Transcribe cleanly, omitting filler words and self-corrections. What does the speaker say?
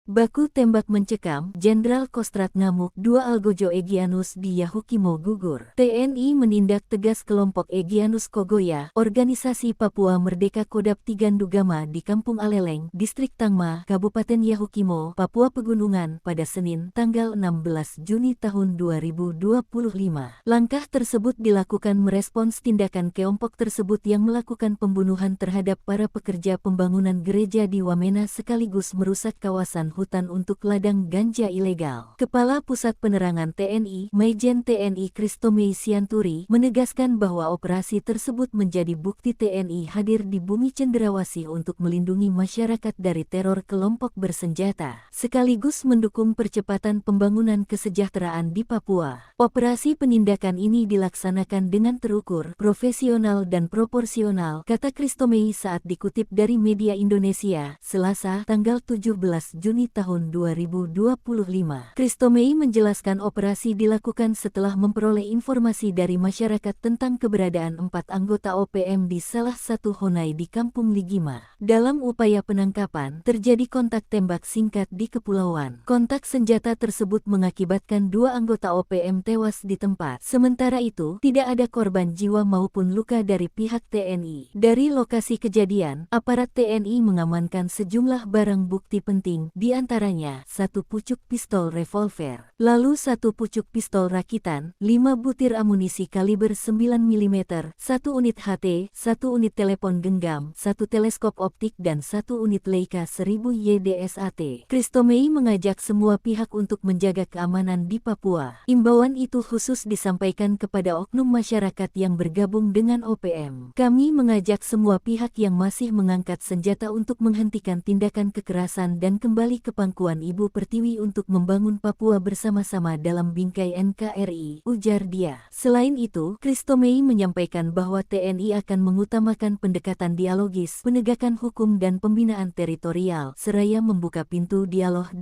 Baku tembak mencekam, Jenderal Kostrad ngamuk, 2 Algojo Egyanus di Yahukimo gugur. TNI menindak tegas kelompok Egyanus Kogoya, organisasi Papua Merdeka Kodap Tigandugama di Kampung Aleleng, Distrik Tangma, Kabupaten Yahukimo, Papua Pegunungan, pada Senin, tanggal 16 Juni tahun 2025. Langkah tersebut dilakukan merespons tindakan kelompok tersebut yang melakukan pembunuhan terhadap para pekerja pembangunan gereja di Wamena sekaligus merusak kawasan hutan untuk ladang ganja ilegal. Kepala Pusat Penerangan TNI, Maijen TNI Kristomei Sianturi, menegaskan bahwa operasi tersebut menjadi bukti TNI hadir di bumi cenderawasih untuk melindungi masyarakat dari teror kelompok bersenjata, sekaligus mendukung percepatan pembangunan kesejahteraan di Papua. Operasi penindakan ini dilaksanakan dengan terukur, profesional dan proporsional, kata Kristomei saat dikutip dari media Indonesia, Selasa, tanggal 17 Juni tahun 2025. Kristomei menjelaskan operasi dilakukan setelah memperoleh informasi dari masyarakat tentang keberadaan 4 anggota OPM di salah satu honai di Kampung Ligima. Dalam upaya penangkapan, terjadi kontak tembak singkat di kepulauan. Kontak senjata tersebut mengakibatkan 2 anggota OPM tewas di tempat. Sementara itu, tidak ada korban jiwa maupun luka dari pihak TNI. Dari lokasi kejadian, aparat TNI mengamankan sejumlah barang bukti penting, di antaranya 1 pucuk pistol revolver, lalu 1 pucuk pistol rakitan, 5 butir amunisi kaliber 9 mm, 1 unit HT, 1 unit telepon genggam, 1 teleskop optik dan 1 unit Leica 1000 YDSAT. Kristomei mengajak semua pihak untuk menjaga keamanan di Papua. Imbauan itu khusus disampaikan kepada oknum masyarakat yang bergabung dengan OPM. Kami mengajak semua pihak yang masih mengangkat senjata untuk menghentikan tindakan kekerasan dan kembali ke pangkuan Ibu Pertiwi untuk membangun Papua bersama-sama dalam bingkai NKRI, ujar dia. Selain itu, Kristomei menyampaikan bahwa TNI akan mengutamakan pendekatan dialogis, penegakan hukum dan pembinaan teritorial, seraya membuka pintu dialog